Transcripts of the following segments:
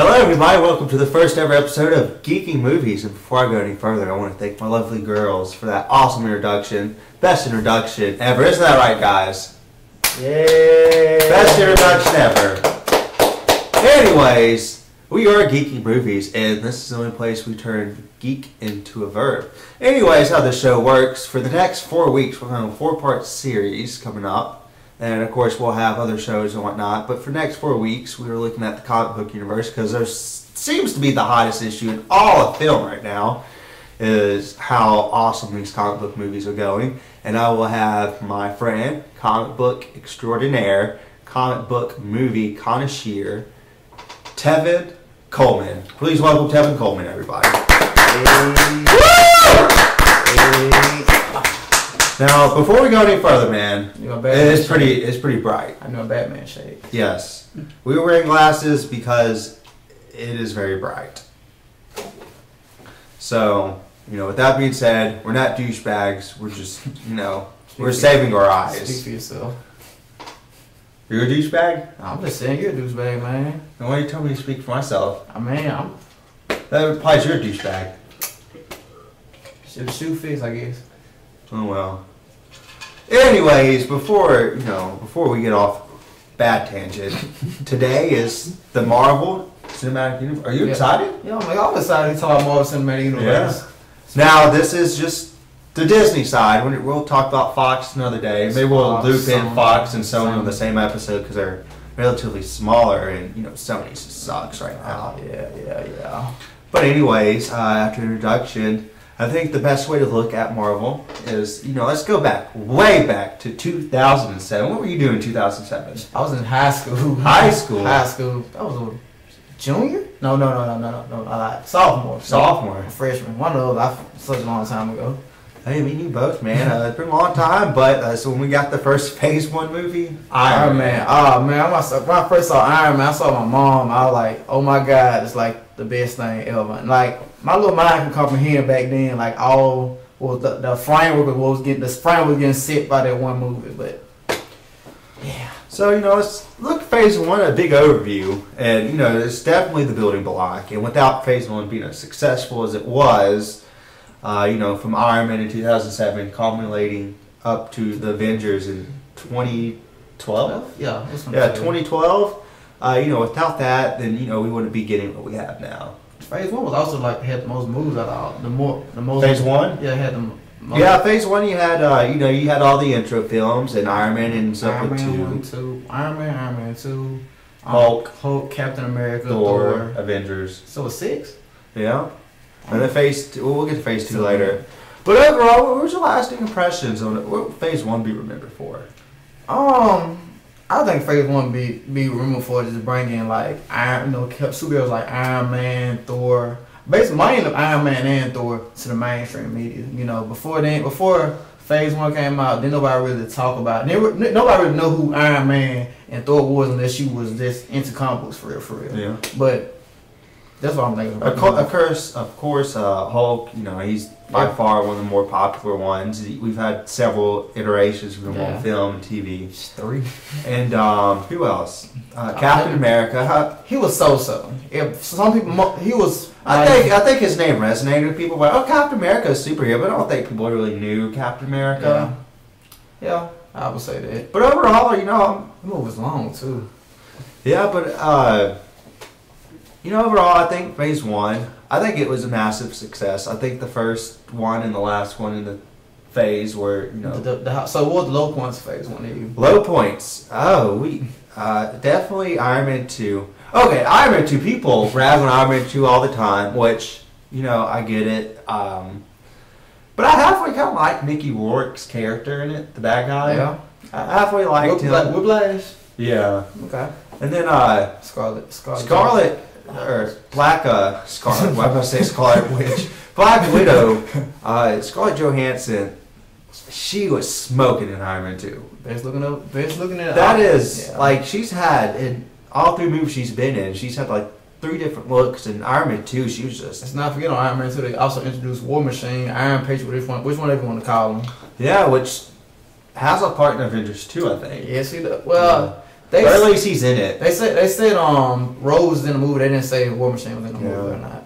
Hello everybody, welcome to the first ever episode of Geeking Movies. And before I go any further, I want to thank my lovely girls for that awesome introduction. Best introduction ever. Isn't that right, guys? Yeah. Best introduction ever. Anyways, we are Geeking Movies, and this is the only place we turn geek into a verb. Anyways, how the show works, for the next 4 weeks, we'll have a 4-part series coming up. And of course, we'll have other shows and whatnot. But for the next 4 weeks, we were looking at the comic book universe because there seems to be the hottest issue in all of film right now is how awesome these comic book movies are going. And I will have my friend, comic book extraordinaire, comic book movie connoisseur, Tevin Coleman. Please welcome Tevin Coleman, everybody. Now, before we go any further, man, it's pretty bright. I know a Batman shade. Yes. We were wearing glasses because it is very bright. So, with that being said, we're not douchebags. We're just, we're saving our eyes. Speak for yourself. You're a douchebag? I'm just saying you're a douchebag, man. And why you tell me to speak for myself? That implies you're a douchebag. Should the shoe fits, I guess. Oh, well. Anyways, before we get off bad tangent, today is the Marvel Cinematic Universe. Are you excited? Yeah, I'm excited to talk about Marvel Cinematic Universe. Yeah. Now, this is just the Disney side. We'll talk about Fox another day. Maybe we'll loop in Fox and Sony on the same episode because they're relatively smaller, and Sony sucks right now. Yeah. But anyways, after introduction, I think the best way to look at Marvel is, let's go way back to 2007. What were you doing in 2007? I was in high school. High school? High school. I was a junior? No. Sophomore. Freshman. One of those. Such a long time ago. Hey, me and you both, man. It's been a long time, but so when we got the first Phase 1 movie, Iron Man. Oh, man. When I first saw Iron Man, I saw my mom. I was like, oh my God, it's like the best thing ever. And like, my little mind could comprehend back then, like the framework was getting set by that one movie, but yeah. So let's look at Phase 1, a big overview, and it's definitely the building block. And without Phase 1 being as successful as it was, from Iron Man in 2007, culminating up to the Avengers in 2012. Yeah, 2012. Without that, then we wouldn't be getting what we have now. Phase 1 was also had the most moves out of all. The most. Phase 1? Yeah, it had the most. Yeah, Phase 1 you had you had all the intro films, and Iron Man ends up with 2. Iron Man 2. Hulk, Captain America, Thor, Avengers. So it's 6. Yeah. And then Phase 2, we'll get to Phase 2 later. But overall, what was your lasting impressions on it? What would Phase 1 be remembered for? I think Phase 1 be remembered for just bringing like superheroes like Iron Man, Thor. Basically, mainly Iron Man and Thor to the mainstream media. Before Phase 1 came out, then nobody really talk about it. Nobody really know who Iron Man and Thor was unless you was just into comic books for real. Yeah. But that's what I'm thinking about. Of course, Hulk, he's by far one of the more popular ones. We've had several iterations of him on film and TV. 3. And who else? Captain America. He was so-so. Some people, he was... I think his name resonated with people. But Captain America is a superhero, but I don't think people really knew Captain America. Yeah, I would say that. But overall, the movie was long, too. Yeah, but... overall, I think Phase 1, I think it was a massive success. I think the first one and the last one in the phase were, So what were the low points of Phase 1? Low points? Definitely Iron Man 2. Okay, Iron Man 2, people rag on Iron Man 2 all the time, which, I get it. But I halfway kind of like Mickey Rourke's character in it, the bad guy. Yeah. I halfway liked him. Whiplash? Yeah. Okay. And then, Scarlet. Or Black Scarlet. Why am I saying Scarlet Witch? Black Widow. Scarlett Johansson. She was smoking in Iron Man 2. Best looking at. That is she's had in all 3 movies she's been in. She's had 3 different looks. In Iron Man 2, she was just. Let's not forget on Iron Man 2 they also introduced War Machine, Iron Patriot, which one ever want to call him. Yeah, which has a part in Avengers 2, I think. Yeah, see Or at least he's in it. They said Rose was in the movie. They didn't say War Machine was in the movie or not.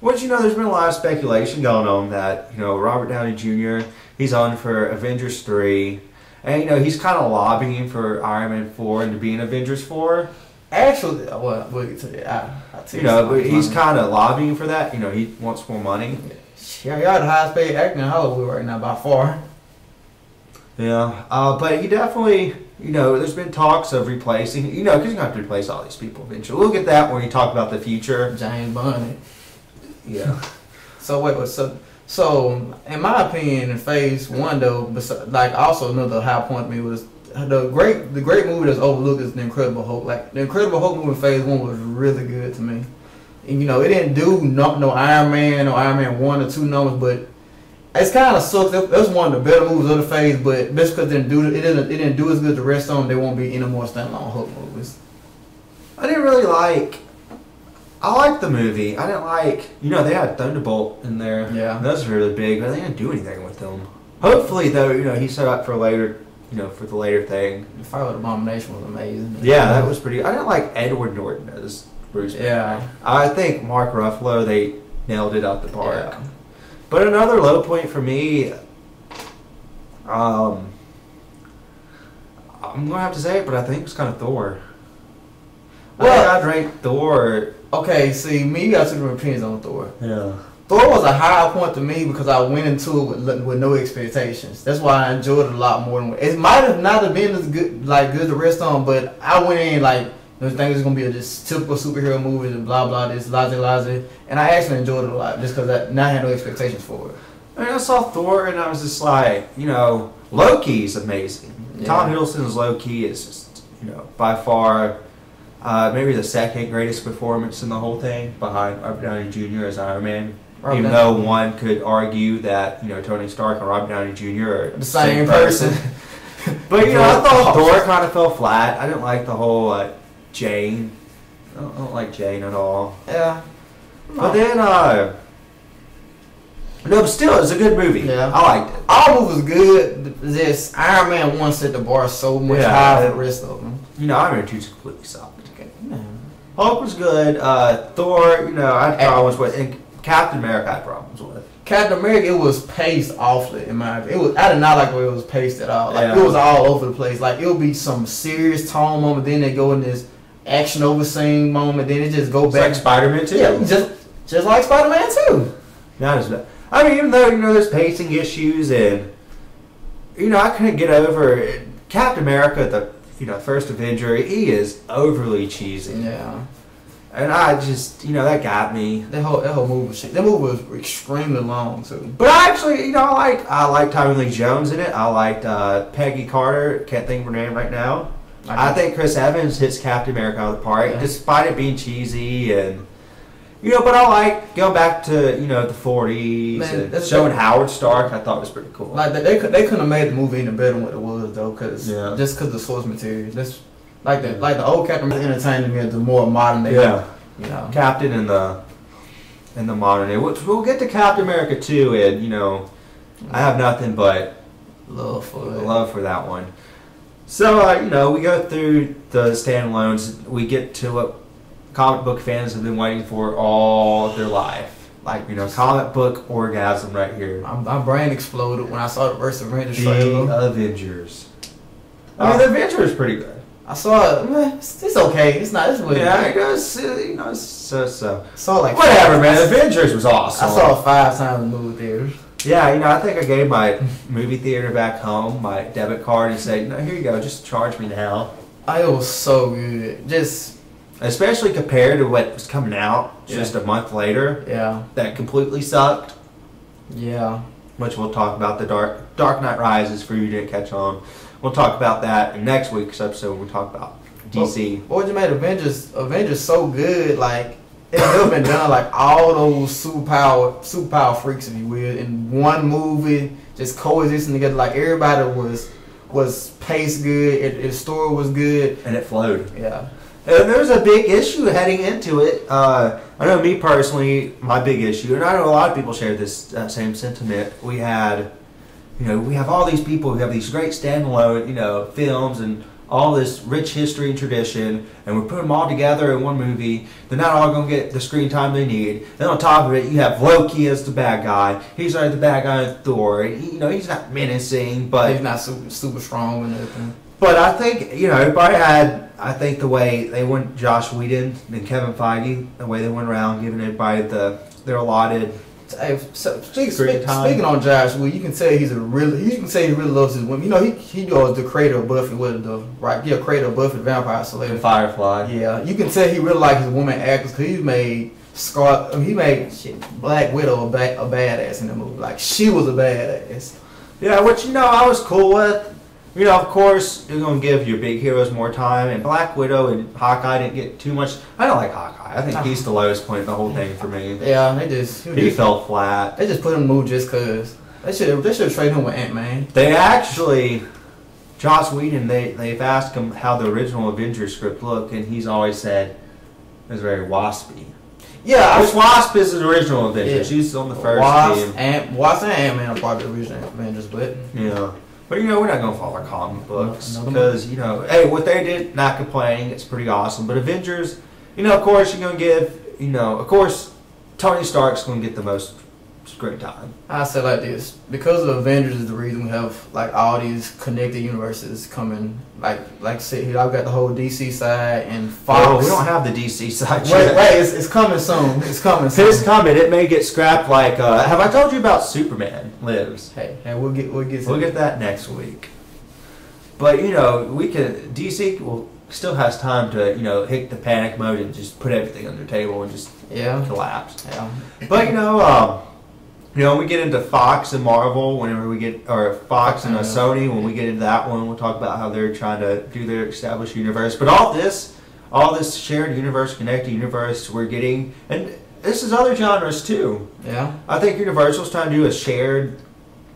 Which, there's been a lot of speculation going on that, Robert Downey Jr., he's on for Avengers 3. And, he's kind of lobbying for Iron Man 4 and to be in Avengers 4. Actually, well, we'll get to that. But he's kind of lobbying for that. He wants more money. Yeah, y'all the highest paid actor in Hollywood right now by far. Yeah, but he definitely, there's been talks of replacing, because you're going to have to replace all these people eventually. We'll get that when we talk about the future. James Bond. Yeah. So in my opinion, in Phase 1 though, also another high point to me was the great movie that's overlooked is The Incredible Hulk. Like the Incredible Hulk movie in Phase 1 was really good to me. And, it didn't do no Iron Man or Iron Man 1 or 2 numbers, but it's kind of sucks. That was one of the better movies of the Phase, but just because it didn't do as good the rest of them, there won't be any more standalone Hulk movies. I didn't really like. I liked the movie. I didn't like. They had Thunderbolt in there. Yeah, those were really big, but they didn't do anything with them. Hopefully, though, he set up for later. For the later thing. The Fire with Abomination was amazing. Yeah, that was pretty. I didn't like Edward Norton as Bruce. Yeah, I think Mark Ruffalo, they nailed it out the park. Yeah. But another low point for me, I'm gonna have to say it, but I think it's kind of Thor. Well, I'd rank Thor. Okay, see, me, you got two different opinions on Thor. Yeah. Thor was a high point to me because I went into it with no expectations. That's why I enjoyed it a lot more than it might have not have been as good the rest of them, but I went in think it's gonna be just typical superhero movies and blah blah this lazy, and I actually enjoyed it a lot just because I had no expectations for it. I saw Thor and I was just like, Loki's amazing. Yeah. Tom Hiddleston's Loki is just, by far, maybe the second greatest performance in the whole thing behind Robert Downey Jr. as Iron Man. Even though one could argue that, Tony Stark and Robert Downey Jr. are the same person. But, I thought Thor kind of fell flat. I didn't like the whole Jane. I don't like Jane at all. Yeah. But then, but still, it was a good movie. Yeah. I liked it. All movies was good. This Iron Man 1 set the bar so much higher than the rest of them. Iron Man 2 is completely solid. Okay. Yeah. Hulk was good. Thor, I had problems with. And Captain America I had problems with. Captain America, it was paced awfully in my opinion. I did not like the way it was paced at all. It was all over the place. It would be some serious tone moment, then they go in this action over scene moment, then it just go back. Like Spider-Man 2. Yeah, just like Spider-Man 2. Not as bad. I mean, even though there's pacing issues and I couldn't get over Captain America, the first Avenger. He is overly cheesy. Yeah. And I just, that got me. That whole movie, that movie was extremely long too. But I actually, I like Tommy Lee Jones in it. I liked Peggy Carter. Can't think of her name right now. I think Chris Evans hits Captain America out of the park, despite it being cheesy and. But I like going back to the 40s and showing Howard Stark. I thought was pretty cool. They couldn't have made the movie any better than what it was though, just because the source material. That's like the old Captain was entertaining me, the more modern day. Yeah, Captain and the modern day. We'll get to Captain America 2, and I have nothing but love for that one. So we go through the standalones. We get to what comic book fans have been waiting for all their life. Comic book orgasm right here. My brain exploded when I saw the first Avengers The trailer. Avengers. I mean, the Avengers is pretty good. I saw it. It's okay. It's not. It's really it goes. So. Saw whatever, man. Avengers was awesome. I saw it 5 times in the movie theaters. Yeah, I think I gave my movie theater back home my debit card and said, here you go, just charge me now. It was so good. Especially compared to what was coming out just a month later. Yeah. That completely sucked. Yeah. Which we'll talk about the Dark Knight Rises for you who didn't catch on. We'll talk about that in next week's episode. We'll talk about DC. What you made Avengers so good, it's never been done. All those superpower freaks, if you will, in one movie, just coexisting together. Everybody was paced good. Its story was good, and it flowed. Yeah. And there's a big issue heading into it. I know me personally, my big issue, and I know a lot of people share this same sentiment. We have all these people who have these great standalone, films and all this rich history and tradition, and we put them all together in one movie. They're not all going to get the screen time they need. Then on top of it, you have Loki as the bad guy. He's like the bad guy in Thor. He's not menacing, but he's not super strong and everything. But I think, everybody had, I think the way they went, Josh Whedon and Kevin Feige, the way they went around giving everybody their allotted speaking on Josh Whedon, you can tell he really loves his women. He was the creator of Buffy creator of Buffy the Vampire Slayer. And Firefly. Yeah, you can tell he really likes his woman actors because he made Black Widow a badass in the movie. Like, she was a badass. Yeah, which, I was cool with. Of course, you're going to give your big heroes more time, and Black Widow and Hawkeye didn't get too much. I don't like Hawkeye. I think he's the lowest point in the whole thing for me. Yeah, he fell flat. They just put him in the movie just because. They should have traded him with Ant-Man. They actually, Joss Whedon, they've asked him how the original Avengers script looked, and he's always said it was very waspy. Yeah, Wasp is the original Avengers. Yeah. She's on the first team. Wasp and Ant-Man are part of the original Avengers, but yeah. But we're not going to follow comic books because hey, what they did, not complaining, it's pretty awesome. But Avengers, of course you're going to give, of course Tony Stark's going to get the most screen time. I say like this, because of Avengers is the reason we have like all these connected universes coming. Like say here, I've got the whole DC side and Fox. Oh, we don't have the DC side yet. Wait, it's coming soon. It's coming soon. It's coming. It may get scrapped. Like, have I told you about Superman Lives? Hey, we'll get that next week. But DC will still has time to hit the panic mode and just put everything on the table and just collapse. Yeah. But we get into Fox and Marvel or Fox and Sony, when we get into that one, we'll talk about how they're trying to do their established universe. But all this shared universe, connected universe we're getting, and this is other genres too. Yeah. I think Universal's trying to do a shared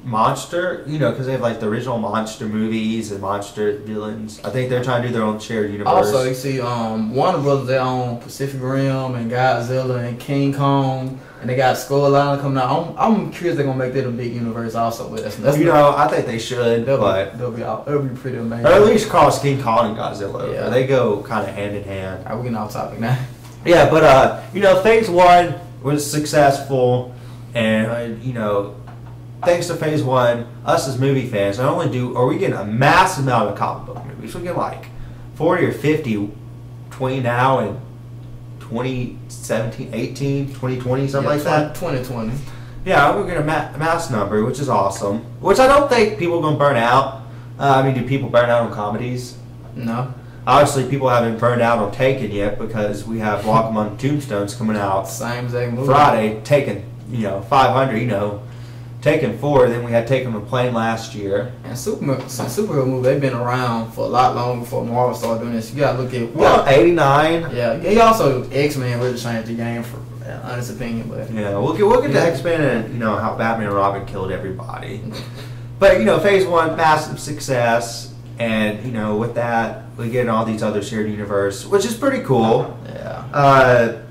monster, because they have like the original monster movies and monster villains. I think they're trying to do their own shared universe. Also, you see, Warner Brothers, they own Pacific Rim and Godzilla and King Kong, and they got Skull Island coming out. I'm curious they're gonna make that a big universe also. But I think they should. It'll be pretty amazing. Or at least cross King Kong and Godzilla. Yeah. They go kind of hand in hand. We're getting off topic now. Yeah, but Phase 1 was successful, and thanks to Phase 1, us as movie fans, not only are we getting a massive amount of comic book movies, we get like 40 or 50 between now and 2017, 18, 2020, something like that. 2020. Yeah, we're getting a mass number, which is awesome. Which I don't think people are going to burn out. Do people burn out on comedies? No. Obviously, people haven't burned out on Taken yet because we have Walk Among Tombstones coming out same exact movie. Friday. Taken, 500, Taken 4, then we had Taken on Plane last year. And superhero movies, they've been around for a lot longer before Marvel started doing this. You gotta look at 89. Yeah, he also X-Men really changed the game for honest opinion, but yeah, we'll get to X-Men and how Batman and Robin killed everybody. But Phase 1, massive success, and with that we get all these other shared universe, which is pretty cool. Yeah.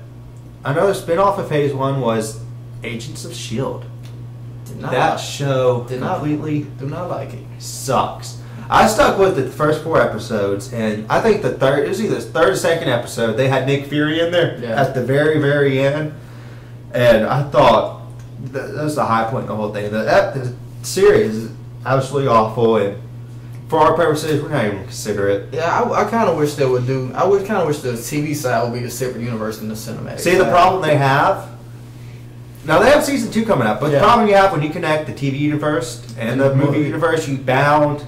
Another spin-off of Phase 1 was Agents of S.H.I.E.L.D. That show completely do not like it. Sucks. I stuck with the first 4 episodes, and I think it was either the third or second episode, they had Nick Fury in there at the very, very end, and I thought that was the high point in the whole thing. The series is absolutely awful, and for our purposes, we're not even going to consider it. Yeah, I kind of wish they would do. I would kind of wish the TV side would be a separate universe than the cinematic. See, the problem they have. Now, they have season 2 coming up, but the problem you have when you connect the TV universe and the movie universe, you bound.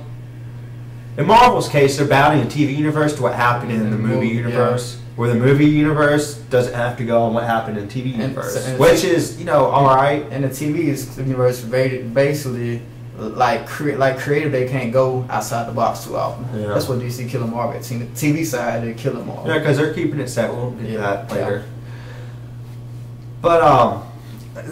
In Marvel's case, they're bounding the TV universe to what happened in the movie universe, where the movie universe doesn't have to go on what happened in the TV universe, which is, all right. And the TV universe basically, like creative, they can't go outside the box too often. Yeah. That's what DC killing Marvel. The TV side, they're killing Marvel. Yeah, because they're keeping it set. We'll get to that later. Yeah. But,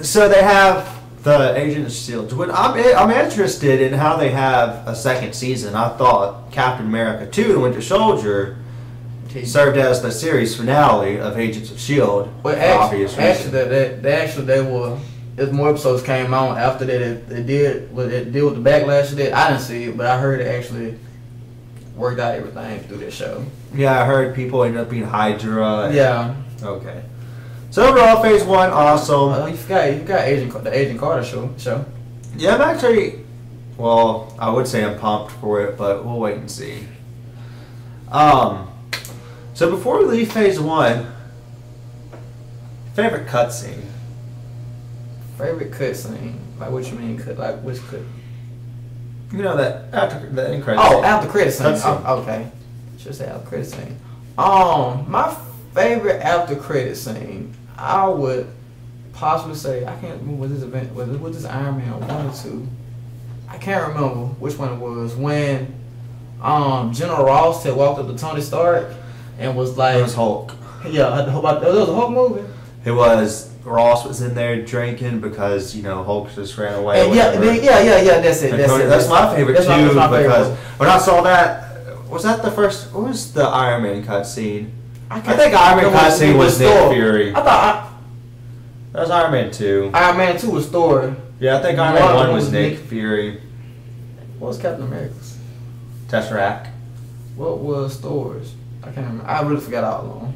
so they have the Agents of S.H.I.E.L.D. I'm interested in how they have a second season. I thought Captain America 2: The Winter Soldier served as the series finale of Agents of S.H.I.E.L.D. Well, as more episodes came on after that, they did with the backlash of that. I didn't see it, but I heard it actually worked out everything through this show. Yeah, I heard people ended up being Hydra. Yeah. Okay. So overall, Phase 1, awesome. You got the Agent Carter show. Yeah, I'm actually, well, I would say I'm pumped for it, but we'll wait and see. So before we leave Phase 1, favorite cutscene? Favorite cutscene? Like what you mean? Like which cut? You know that after the end credit. Oh, after credit scene. Cutscene. Oh, okay. Should say after credit scene. My favorite after credit scene, I would possibly say, I can't remember was this Iron Man 1 or 2? I can't remember which one it was. When General Ross had walked up to Tony Stark and was like, It was Hulk. Yeah, it was a Hulk movie. It was, Ross was in there drinking because, Hulk just ran away. And yeah, that's it. That's my favorite that's too, my favorite because one. when I saw that, was that the first, what was the Iron Man cutscene? I can't- think Iron Man it was- cutscene it was was Nick Thor. Fury. I thought That was Iron Man 2. Iron Man 2 was Thor. Yeah, I think Iron Man 1 was Nick Fury. What was Captain America's? Tesseract. What was Thor's? I can't remember. I really forgot how long.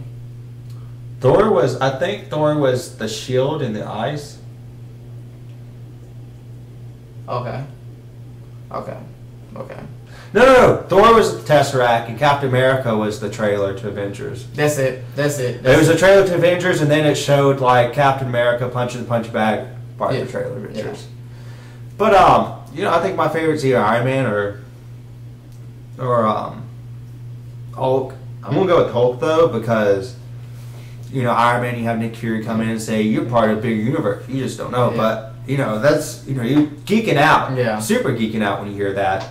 I think Thor was the shield in the eyes. Okay. No. Thor was the Tesseract, and Captain America was the trailer to Avengers. That's it. It was a trailer to Avengers, and then it showed like Captain America punching the punch bag part of the trailer to Avengers. Yeah. But I think my favorite's either Iron Man or Hulk. I'm gonna go with Hulk though because Iron Man, you have Nick Fury come in and say you're part of a bigger universe. You just don't know, Yeah. but that's you geeking out. Yeah. Super geeking out when you hear that.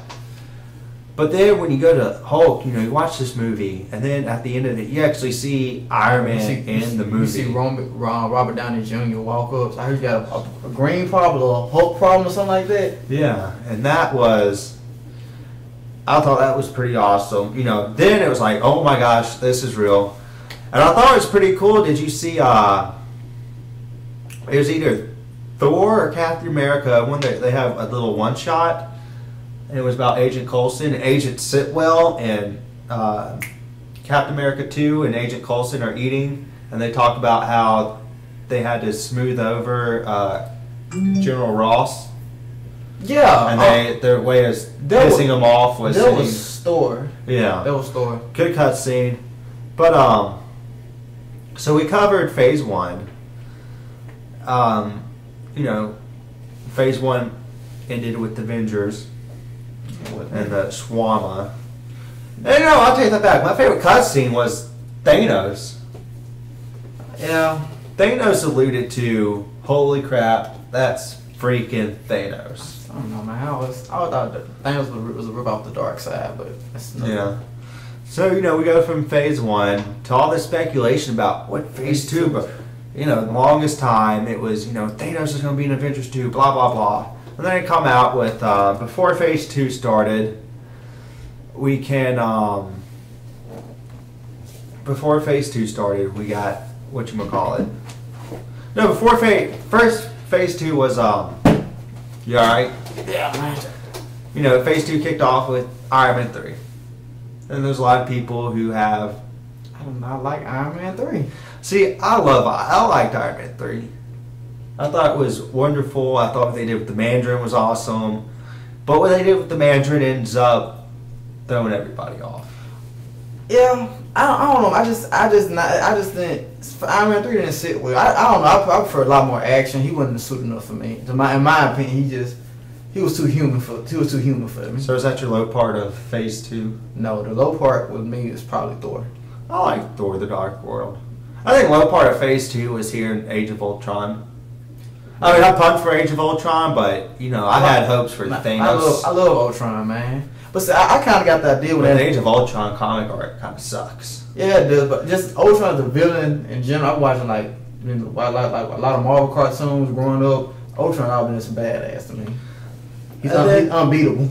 But then when you go to Hulk, you watch this movie, and then at the end of it, you actually see Iron Man in the movie. You see Robert Downey Jr. walk up. So I heard you got a green problem, a Hulk problem, or something like that. Yeah, and I thought that was pretty awesome. Then it was like, oh my gosh, this is real. And I thought it was pretty cool. Did you see, it was either Thor or Captain America, when they have a little one shot, and it was about Agent Coulson and Agent Sitwell, and Captain America 2 and Agent Coulson are eating, and they talk about how they had to smooth over General Ross. Yeah. And their way of pissing him off was that was Thor. Yeah. That was Thor. Good cutscene. But so we covered Phase 1. Phase 1 ended with the Avengers and the Shawarma. And I'll take that back. My favorite cutscene was Thanos. Yeah. Thanos alluded to, holy crap, that's freaking Thanos. I don't know, man. I thought that Thanos was a rip off the dark side, but that's not. Yeah. So, we go from Phase 1 to all this speculation about what Phase 2, but, the longest time it was, Thanos is going to be in Avengers 2, blah, blah, blah. And then they come out with, before Phase 2 started, we can, before Phase 2 started, we got, whatchamacallit. No, before first Phase 2 was, you alright? Yeah, man. Phase 2 kicked off with Iron Man 3. And there's a lot of people who have... I do not like Iron Man 3. See, I liked Iron Man 3. I thought it was wonderful. I thought what they did with the Mandarin was awesome. But what they did with the Mandarin ends up throwing everybody off. Yeah, I don't know. I just didn't. Iron Man 3 didn't sit well. I don't know. I prefer a lot more action. He wasn't suited enough for me. In my opinion, he was too human for me. So is that your low part of Phase 2? No, the low part with me is probably Thor. I like Thor: The Dark World. I think low part of Phase 2 was here in Age of Ultron. I mean, I pumped for Age of Ultron, but I had hopes for Thanos. I love Ultron, man. But see, I kind of got the idea with the that. Age of Ultron comic art kind of sucks. Yeah, it does. But just Ultron as a villain in general, I'm watching like a lot of Marvel cartoons growing up. Ultron always been some badass to me. He's unbeatable.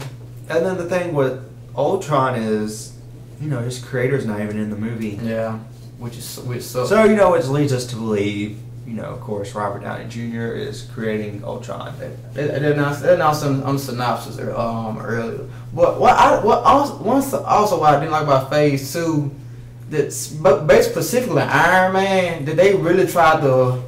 And then the thing with Ultron is, his creator's not even in the movie. Yeah, which sucks. So which leads us to believe of course, Robert Downey Jr. is creating Ultron. They announced some synopsis earlier. But what I didn't like about Phase 2, that's based specifically Iron Man, that they really tried to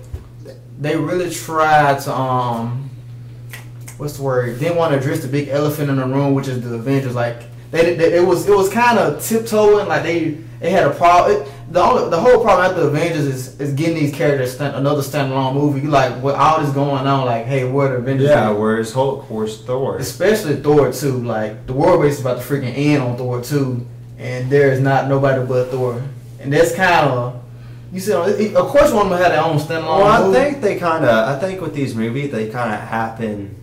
what's the word? Didn't want to address the big elephant in the room, which is the Avengers. Like it was kind of tiptoeing, like they had a problem. The whole problem after the Avengers is getting these characters another standalone movie. You like, with all this going on, like, hey, where the Avengers? Yeah, where's Hulk? Where's Thor? Especially Thor 2. Like, the world base is about to freaking end on Thor 2, and there is not nobody but Thor. And that's kind of, you see, of course, one of them had their own standalone movie. I think with these movies, they kind of happen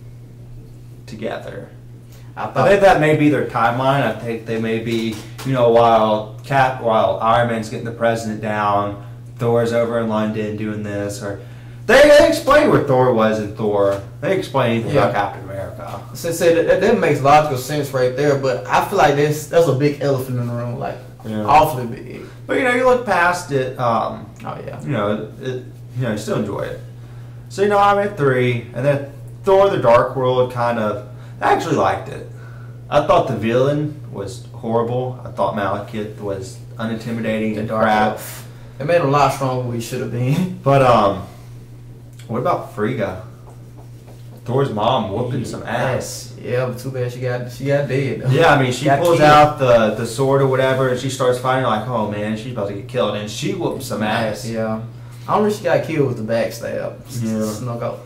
together. I think that may be their timeline. I think they may be, while Iron Man's getting the president down, Thor's over in London doing this, or they explain where Thor was in Thor. They explain about Captain America. So that makes logical sense right there, but I feel like that's a big elephant in the room, like awfully big. But you look past it. You still enjoy it. So I'm at 3, and then Thor: The Dark World I actually liked it. I thought the villain was horrible. I thought Malekith was unintimidating and crap. It made him a lot stronger than he should have been. But what about Frigga? Thor's mom whooping some ass. Yeah, but too bad she got dead. Though. Yeah, I mean, she pulls out the sword or whatever, and she starts fighting like, oh man, she's about to get killed, and she whoops some ass. Yeah, I don't think she got killed with the backstab. Yeah. Snuck out.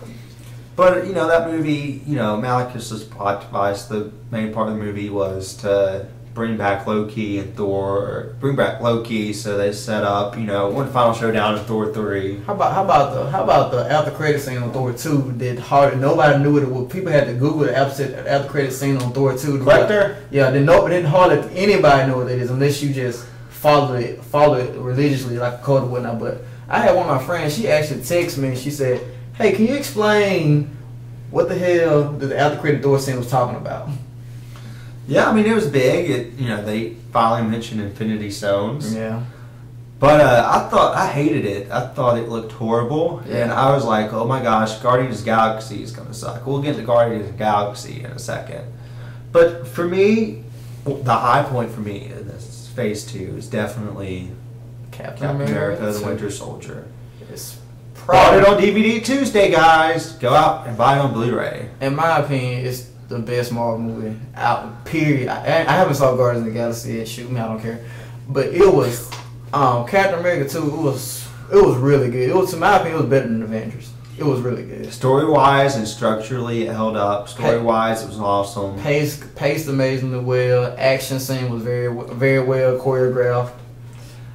But that movie, Malekith's plot device, the main part of the movie was to bring back Loki and Thor, bring back Loki, so they set up, one final showdown in Thor 3. How about the after credit scene on Thor 2 that hardly nobody knew what it was. People had to Google the after credit scene on Thor 2. Collector? Yeah, then hardly anybody know what it is unless you just follow it religiously like a code or whatnot. But I had one of my friends, she actually texted me and she said, hey, can you explain what the hell the after credit Thor scene was talking about? Yeah, I mean, it was big. They finally mentioned Infinity Stones. Yeah. But I hated it. I thought it looked horrible. Yeah. And I was like, oh my gosh, Guardians of the Galaxy is going to suck. We'll get to Guardians of the Galaxy in a second. But for me, the high point for me in this Phase 2 is definitely Captain America, the Winter Soldier. It's bought it on DVD Tuesday, guys. Go out and buy it on Blu-ray. In my opinion, it's the best Marvel movie out. Period. I haven't saw Guardians of the Galaxy yet. Shoot me, I don't care. But it was Captain America 2. It was really good. To my opinion, it was better than Avengers. It was really good. Story-wise and structurally, it held up. Story-wise, it was awesome. Paced amazingly well. Action scene was very, very well choreographed.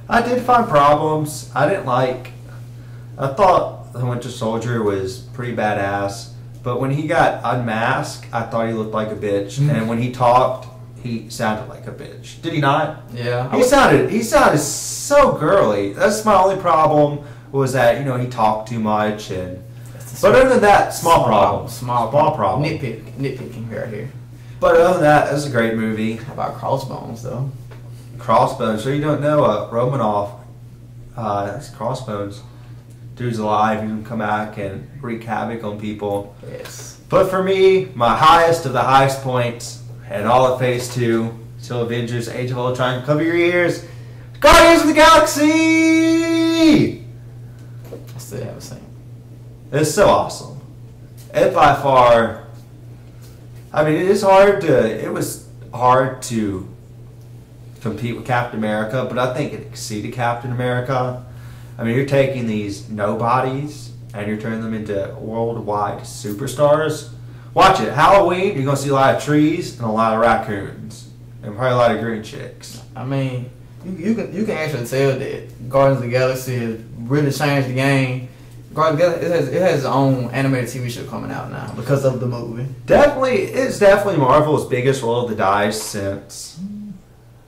I did find problems. I thought the Winter Soldier was pretty badass, but when he got unmasked, I thought he looked like a bitch, and when he talked, he sounded like a bitch. Did he not? Yeah. He sounded so girly. That's my only problem, was that he talked too much, but other than that, small problem. Nitpicking right here. But other than that, it's a great movie. How about Crossbones though? Crossbones. So you don't know Romanoff? That's Crossbones. Dude's alive. He can come back and wreak havoc on people. Yes. But for me, my highest of the highest points, and all of Phase 2, till Avengers: Age of Ultron, cover your ears, Guardians of the Galaxy! I still haven't seen it. It's so awesome. It by far, I mean, it was hard to compete with Captain America, but I think it exceeded Captain America. I mean, you're taking these nobodies and you're turning them into worldwide superstars. Watch it. Halloween, you're going to see a lot of trees and a lot of raccoons. And probably a lot of green chicks. I mean, you can actually tell that Guardians of the Galaxy has really changed the game. It has its own animated TV show coming out now because of the movie. It's definitely Marvel's biggest roll of the dice since...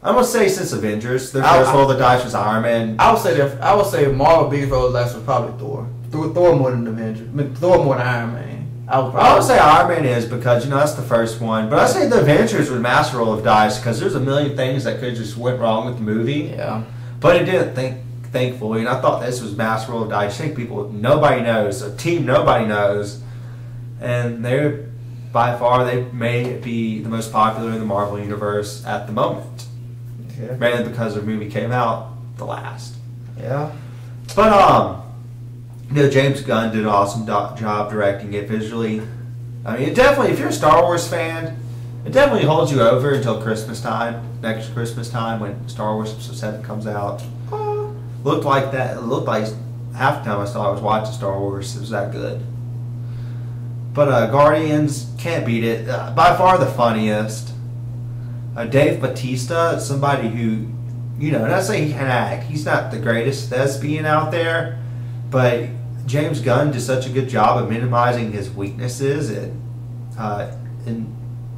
I'm gonna say since Avengers. Their first roll of the dice was Iron Man. I would say Marvel's biggest roll of the dice was probably Thor. Thor more than Avengers. Thor more than Iron Man. I would say Iron Man is because that's the first one. But I say the Avengers was master roll of dice because there's a million things that could just went wrong with the movie. Yeah. But it didn't think thankfully, and I thought this was Master Roll of Dice. I think people nobody knows, a team nobody knows, and they're by far they may be the most popular in the Marvel universe at the moment. Yeah. Mainly because their movie came out the last. Yeah. But James Gunn did an awesome job directing it visually. I mean, it definitely, if you're a Star Wars fan, it definitely holds you over until Christmas time, next Christmas time when Star Wars Episode 7 comes out. Looked like that. It looked like half the time I saw I was watching Star Wars. It was that good. But Guardians, can't beat it. By far the funniest. Dave Bautista, somebody who, not saying he can act. He's not the greatest thespian out there, but James Gunn did such a good job of minimizing his weaknesses and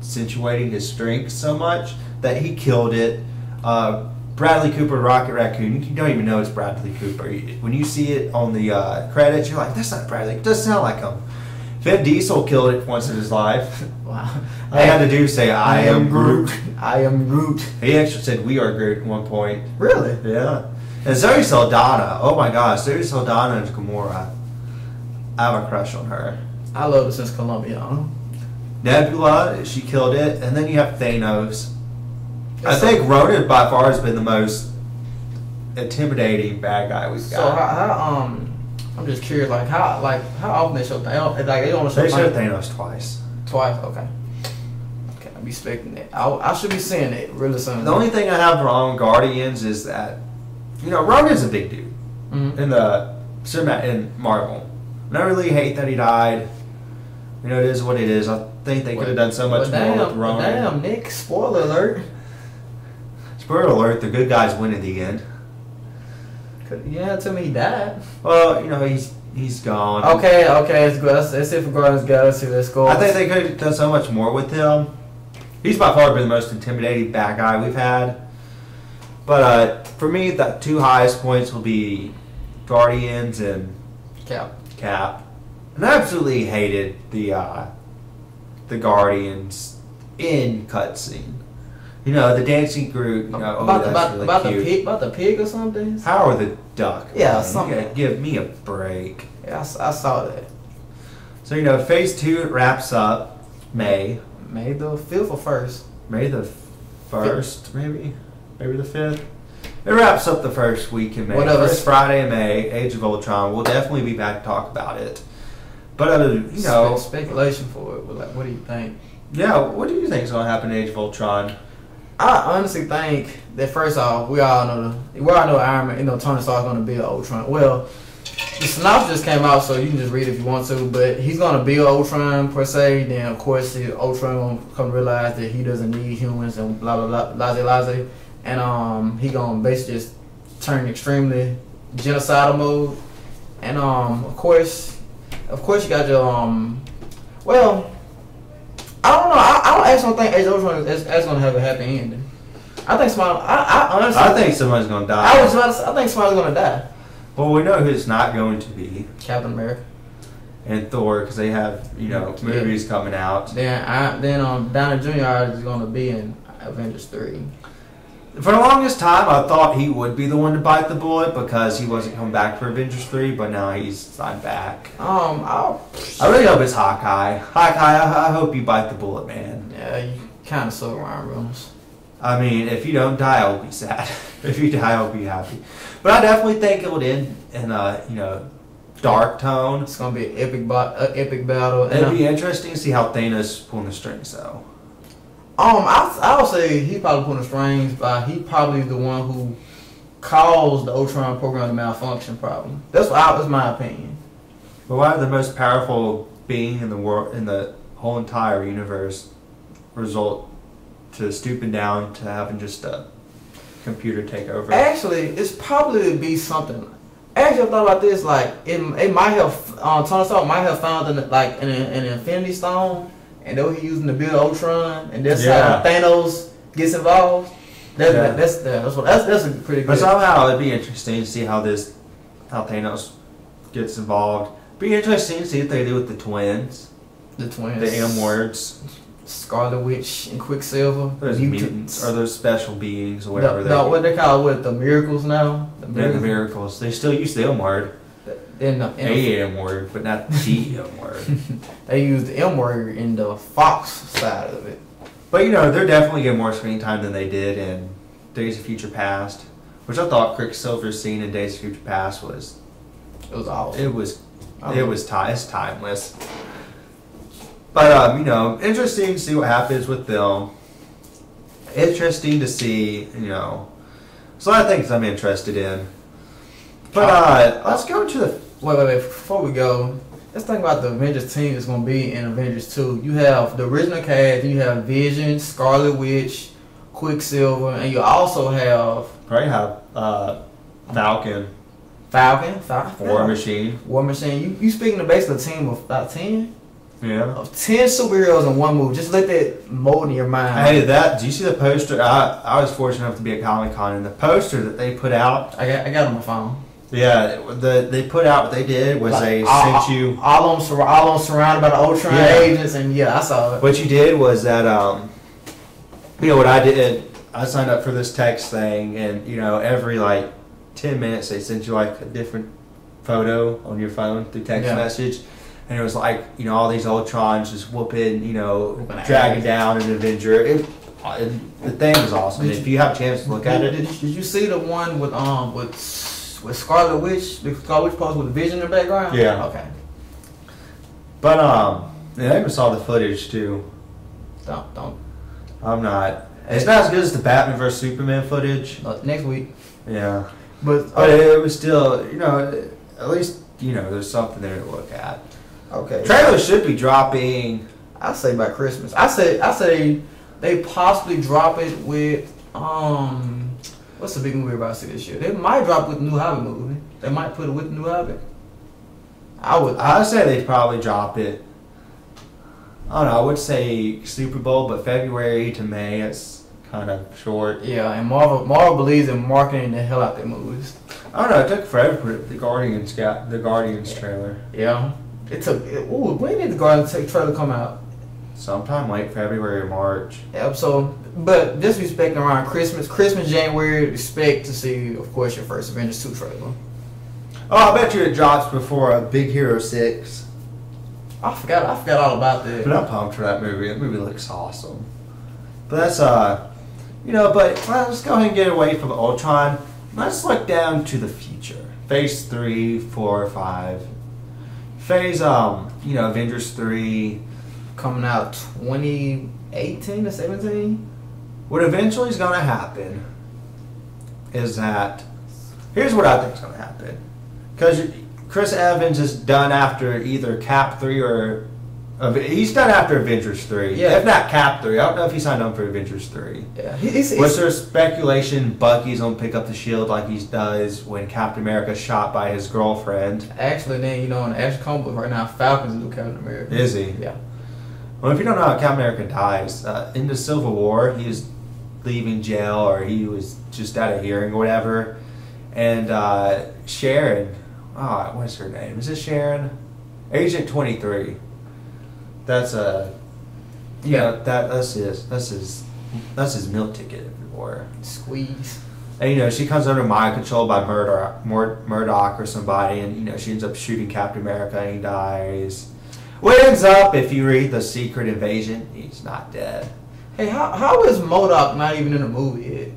accentuating his strengths so much that he killed it. Bradley Cooper, Rocket Raccoon, you don't even know it's Bradley Cooper. When you see it on the credits, you're like, that's not Bradley. It doesn't sound like him. Vin Diesel killed it once in his life. Wow. All he had to do was say, I am Groot. I am Groot. He actually said, we are Groot at one point. Really? Yeah. And Zoe Saldana, oh my gosh, Zoe Saldana and Gamora. I have a crush on her. I love her since Columbia. Huh? Nebula, she killed it. And then you have Thanos. I think Ronan by far has been the most intimidating bad guy we've got. So how I'm just curious, how often they show Thanos? They only show Thanos twice. Twice, okay. Okay, I'll be expecting that. I should be seeing it really soon. The only thing I have wrong with Guardians is that, Ronan's a big dude in the cinema in Marvel. And I really hate that he died. It is what it is. I think they could have done so much more with Ronan. Damn, Nick, spoiler alert. Spoiler alert, the good guys win in the end. Yeah, tell me he died. Well, he's gone. Okay, it's good. That's it for Guardians of the Galaxy. Let's go. I think they could have done so much more with him. He's by far been the most intimidating bad guy we've had. But for me, the two highest points will be Guardians and Cap. And I absolutely hated the Guardians in cutscene. The dancing Groot. About really the pig or something. Howard the Duck. Yeah, something. You gotta give me a break. Yeah, I saw that. So Phase 2 wraps up May the 5th or 1st. May the 1st, maybe the 5th. It wraps up the first week in May. Whatever. First Friday in May, Age of Ultron. We'll definitely be back to talk about it. But speculation for it. What do you think? Yeah, what do you think is going to happen in Age of Ultron? I honestly think that first off, we all know Iron Man. Tony Stark's going to build Ultron. Well, the synopsis just came out, so you can just read it if you want to. But he's going to build Ultron per se. Then of course, Ultron going to come to realize that he doesn't need humans and blah blah blah, laissez. And he going to basically just turn extremely genocidal mode. And of course you got your well. I don't know. I actually don't think Age of Ultron is going to have a happy ending. I think I think somebody's going to die. I think somebody's going to die. Well, we know who it's not going to be. Captain America and Thor, because they have movies coming out. Then Downey Jr. is going to be in Avengers 3. For the longest time, I thought he would be the one to bite the bullet because he wasn't coming back for Avengers 3, but now he's signed back. I really hope it's Hawkeye. I hope you bite the bullet, man. Yeah, you kind of suck Ryan Reynolds. I mean, if you don't die, I'll be sad. If you die, I'll be happy. But I definitely think it would end in a dark tone. It's gonna be an epic battle. It'd be interesting to see how Thanos pulling the strings, though. I would say he probably pulling the strings, but he probably the one who caused the Ultron program to malfunction. Probably. That's my opinion. But why the most powerful being in the world, in the whole entire universe, result to stooping down to having just a computer take over? Actually, it's probably be something. Actually, I thought about this. Like, it might have Tony Stark might have found an Infinity Stone, and they were using to build Ultron, and that's how Thanos gets involved. That's a pretty good. But somehow it'd be interesting to see how Thanos gets involved. Be interesting to see what they do with the twins. The twins. The M words. Scarlet Witch and Quicksilver. Those mutants or those special beings or whatever. What they call it, the miracles now. The miracles. They still use the M word. A-M word, but not the M word. They use the M word in the Fox side of it. But they're definitely getting more screen time than they did in Days of Future Past, which I thought Quicksilver's scene in Days of Future Past was. It was awesome. It's timeless. But interesting to see what happens with them. Interesting to see, there's a lot of things I'm interested in. But let's go to the. Wait. Before we go, let's think about the Avengers team that's going to be in Avengers 2. You have the original cast, you have Vision, Scarlet Witch, Quicksilver, and you also have. Probably have Falcon. War Machine. You speaking of basically a team of about 10? Yeah. Of 10 superheroes in one movie. Just let that mold in your mind. Hey, do you see the poster? I was fortunate enough to be at Comic-Con, and the poster that they put out. I got it on my phone. Yeah, they put out what they did was they sent you all of them surrounded by the Ultron agents, and I saw it. What you did was that what I did, I signed up for this text thing, and every 10 minutes they sent you a different photo on your phone through text message, and it was all these Ultrons just whooping, dragging down an Avenger. The thing was awesome. If you have a chance to look at it, did you see the one with Scarlet Witch? The Scarlet Witch post with Vision in the background. Yeah. Okay. But I even saw the footage too. Don't. I'm not. It's not as good as the Batman vs Superman footage. Next week. Yeah. But it was still, at least there's something there to look at. Okay. Trailers should be dropping. I say by Christmas. I say they possibly drop it with what's the big movie about to see this year? They might drop with the new Hobbit movie. They might put it with the new Hobbit. I'd say they'd probably drop it. I don't know. I would say Super Bowl, but February to May it's kind of short. Yeah, and Marvel believes in marketing the hell out their movies. I don't know. It took forever to put the Guardians trailer. Yeah, it took. When did the Guardians trailer come out? Sometime late February or March. Yeah, so, but just respecting around Christmas, January, expect to see, of course, your first Avengers 2 trailer. Oh, I bet you it drops before a Big Hero 6. I forgot all about that. But I'm pumped for that movie. That movie looks awesome. But that's, but let's go ahead and get away from Ultron. Let's look down to the future. Phase 3, 4, 5. Phase, Avengers 3. Coming out 2018 or 17. What eventually is going to happen is that here's what I think is going to happen, because Chris Evans is done after either Cap 3 or he's done after Avengers 3. Yeah. If not Cap 3, I don't know if he signed on for Avengers 3. Yeah. Was there speculation Bucky's gonna pick up the shield like he does when Captain America's shot by his girlfriend? Actually, then in the action comic book right now, Falcon's the new Captain America. Is he? Yeah. Well, if you don't know how Captain America dies, in the Civil War, he was leaving jail or he was just at a hearing or whatever, and Sharon, what's her name? Is it Sharon? Agent 23. That's that's his meal ticket everywhere. Squeeze. And she comes under mind control by Murdoch or somebody, and she ends up shooting Captain America and he dies. What ends up, if you read The Secret Invasion, he's not dead. Hey, how is MODOK not even in the movie yet?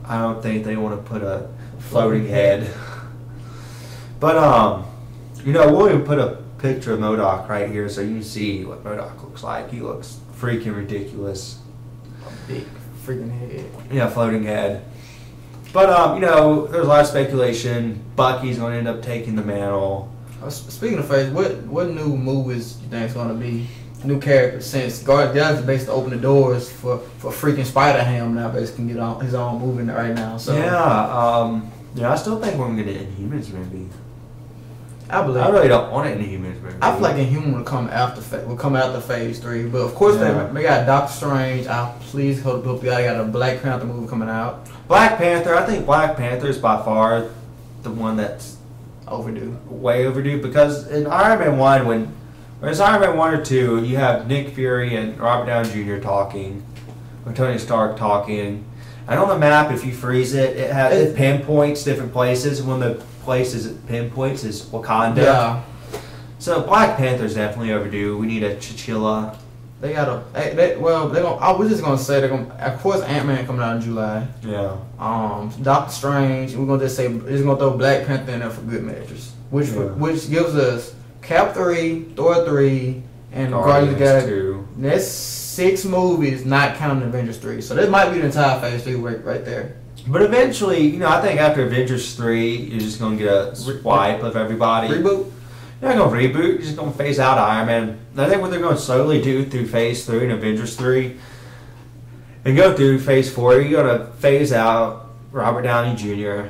I don't think they want to put a floating head. But we'll even put a picture of MODOK right here so you can see what MODOK looks like. He looks freaking ridiculous. A big freaking head. Yeah, floating head. But there's a lot of speculation. Bucky's going to end up taking the mantle. Speaking of phase, what new movies you think is going to be new characters, since Guardians is basically open the doors for freaking Spider-Ham now basically can get on his own movie right now. So I still think we're gonna get an Inhumans movie. I really don't want an Inhumans movie. I feel like Inhuman will come after phase 3, but of course they got Doctor Strange. I please hope we got a Black Panther movie coming out. Black Panther, I think Black Panther is by far the one that's overdue. Way overdue, because in Iron Man 1 when Whereas Iron Man 1 or 2, you have Nick Fury and Robert Downey Jr. talking, or Tony Stark talking. And on the map, if you freeze it, it pinpoints different places. And one of the places it pinpoints is Wakanda. Yeah. So Black Panther's definitely overdue. We need a Chinchilla. They gotta. I was just gonna say they're gonna. Of course, Ant-Man coming out in July. Yeah. Doctor Strange. We're gonna just say it's gonna throw Black Panther in there for good measures, which gives us Cap 3, Thor 3, and Guardians of the Galaxy 2. That's 6 movies, not counting Avengers 3. So that might be the entire Phase 3 right there. But eventually, I think after Avengers 3, you're just going to get a wipe of everybody. Reboot? You're not going to reboot. You're just going to phase out Iron Man. I think what they're going to slowly do through Phase 3 and Avengers 3 and go through Phase 4, you're going to phase out Robert Downey Jr.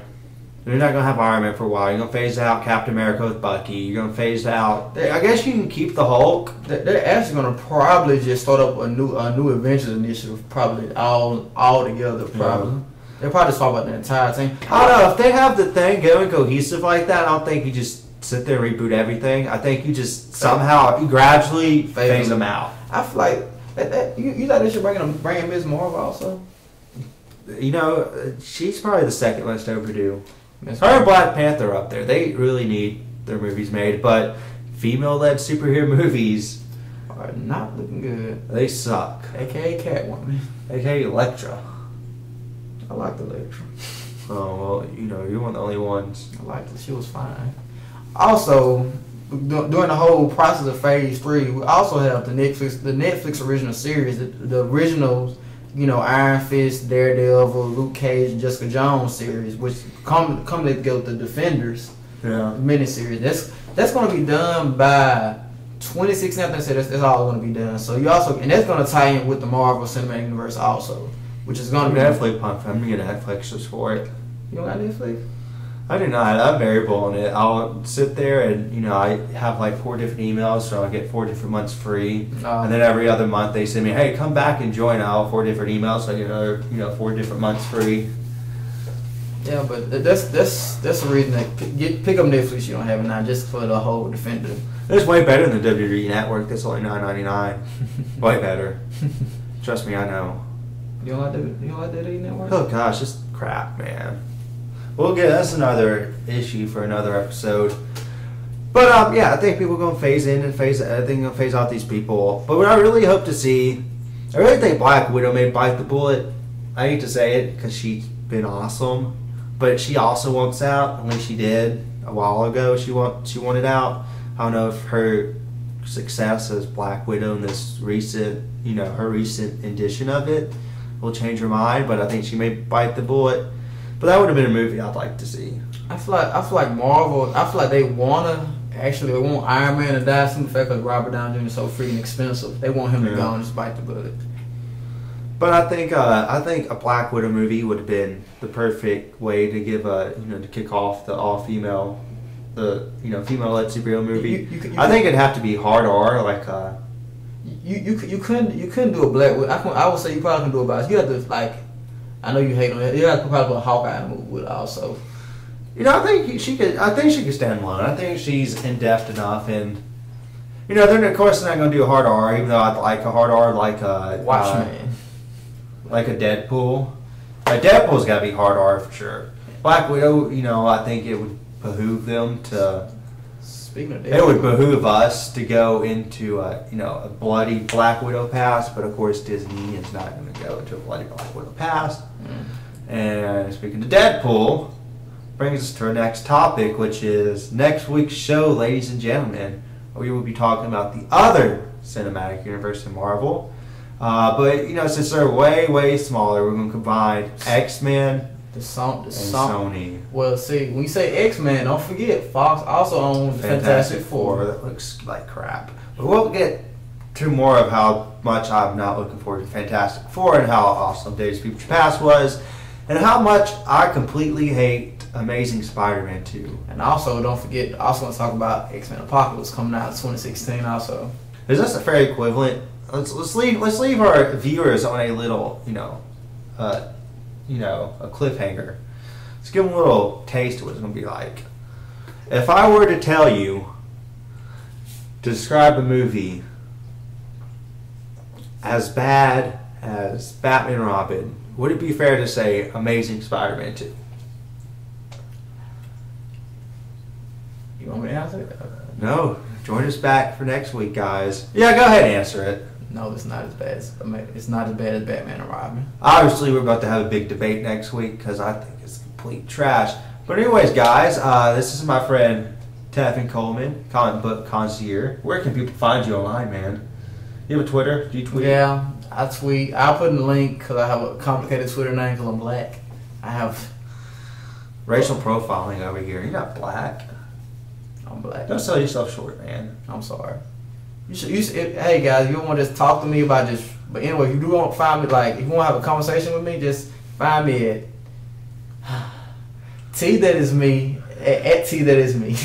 You're not going to have Iron Man for a while. You're going to phase out Captain America with Bucky. You're going to phase out... I guess you can keep the Hulk. They're actually going to probably just start up a new Avengers initiative, probably all together, probably. Yeah. They'll probably just talk about the entire thing. I don't know. If they have the thing going cohesive like that, I don't think you just sit there and reboot everything. I think you just somehow gradually phase them out. I feel like... you thought they should bring in Ms. Marvel also? She's probably the second most overdue. Her and Black Panther up there. They really need their movies made, but female-led superhero movies are not looking good. They suck. AKA Catwoman. AKA Elektra. I liked Elektra. Oh, well, you're one of the only ones. I liked her. She was fine. Also, during the whole process of Phase 3, we also have the Netflix original series, the originals, Iron Fist, Daredevil, Luke Cage, and Jessica Jones series, which come together with the Defenders miniseries. That's going to be done by 2016. I think that's all going to be done. So and that's going to tie in with the Marvel Cinematic Universe also, which is going to be definitely pumped. I'm going to get Netflix just for it. You don't got Netflix? I do not. I'm variable on it. I'll sit there and, I have like 4 different emails, so I get 4 different months free. And then every other month they send me, hey, come back and join all 4 different emails, so I get another, 4 different months free. Yeah, but that's the reason that pick up Netflix you don't have it now, just for the whole Defender. It's way better than the WWE Network. That's only $9.99. Way better. Trust me, I know. You don't like the WWE Network? Oh gosh, just crap, man. That's another issue for another episode. But I think people are going to phase in and phase out these people. But what I really hope to see, I really think Black Widow may bite the bullet. I hate to say it because she's been awesome, but she also wants out. At least she did a while ago. She wanted out. I don't know if her success as Black Widow in this recent, her recent edition of it will change her mind. But I think she may bite the bullet. But that would have been a movie I'd like to see. I feel like Marvel. I feel like they want Iron Man to die soon. The fact that Robert Downey Jr. is so freaking expensive, they want him to go and just bite the bullet. But I think a Black Widow movie would have been the perfect way to give to kick off the all-female, female-led superhero movie. I think it'd have to be hard R, like. You couldn't do a Black Widow. I would say you probably can do a Black. You have to I know you hate on it. You have to probably put a Hawkeye in the movie with it also. I think she could. I think she could stand alone. I think she's in depth enough, and they're of course not going to do a hard R, even though I'd like a hard R like a Watchmen, like a Deadpool. Deadpool's got to be hard R for sure. Black Widow, I think it would behoove them to. Speaking of Deadpool, it would behoove us to go into a bloody Black Widow past, but of course Disney is not going to go into a bloody Black Widow past. And speaking of Deadpool, brings us to our next topic, which is next week's show, ladies and gentlemen. We will be talking about the other cinematic universe in Marvel. But since they're way, way smaller, we're going to combine X-Men and Sony. Well, see, when you say X-Men, don't forget Fox also owns Fantastic Four. That looks like crap. But we'll get to more of how much I'm not looking forward to Fantastic Four and how awesome Days of Future Past was, and how much I completely hate Amazing Spider-Man 2. And also, don't forget, also want to talk about X-Men Apocalypse coming out in 2016 also. Is this a fair equivalent? Let's leave our viewers on a little, a cliffhanger. Let's give them a little taste of what it's going to be like. If I were to tell you to describe a movie as bad as Batman and Robin, would it be fair to say Amazing Spider-Man 2? You want me to answer it? No. Join us back for next week, guys. Yeah, go ahead and answer it. No, it's not as bad as Batman and Robin. Obviously, we're about to have a big debate next week because I think it's complete trash. But anyways, guys, this is my friend Tevin Coleman, comic book concierge. Where can people find you online, man? You have a Twitter? Do you tweet? Yeah, I tweet. I'll put in the link because I have a complicated Twitter name because I'm black. I have Racial profiling over here. You're not black. I'm black. Don't sell yourself short, man. I'm sorry. You should, hey guys, you don't want to just talk to me about just. But anyway, if you do want to find me, like, if you want to have a conversation with me, just find me at T that is me at T that is me.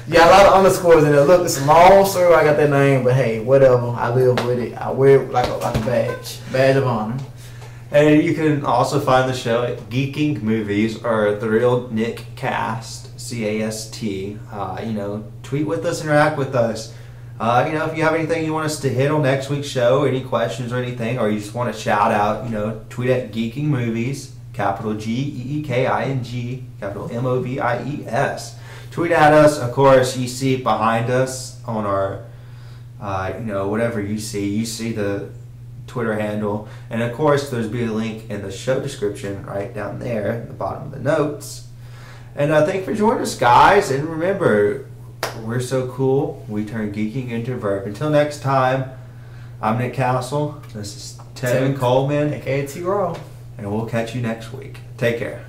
Yeah, a lot of underscores in there. Look, it's a long story. I got that name, but hey, whatever. I live with it. I wear it like a badge of honor. And you can also find the show at Geeking Movies or The Real Nick Cast, CAST. Tweet with us, interact with us. If you have anything you want us to hit on next week's show, any questions or anything, or you just want to shout out, tweet at Geeking Movies, capital GEEKING, capital MOVIES. Tweet at us. Of course, you see behind us on our, whatever you see the Twitter handle. And of course, there's be a link in the show description right down there at the bottom of the notes. And thank you for joining us, guys. And remember, we're so cool, we turn geeking into a verb. Until next time, I'm Nick Castle. This is Tevin Coleman. AKA T-Raw. And we'll catch you next week. Take care.